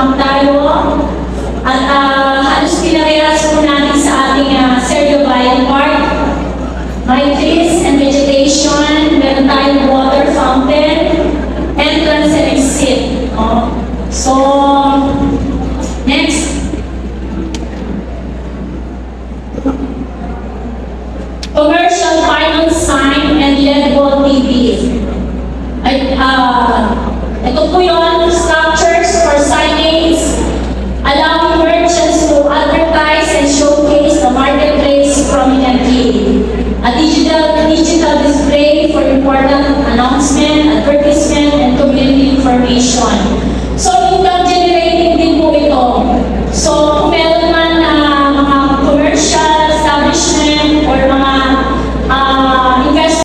camp tayo. At halos pinarehas po natin sa ating Sergio Bayan Park. May trees and vegetation, meron tayong water fountain, entrance and exit. So, next. Commercial vinyl sign and LED wall TV. Ito po yun, structures for signage, allowing merchants to advertise and showcase the marketplace prominently. A digital display for important announcement, advertisement, and community information. So, income generating din po ito. So, kung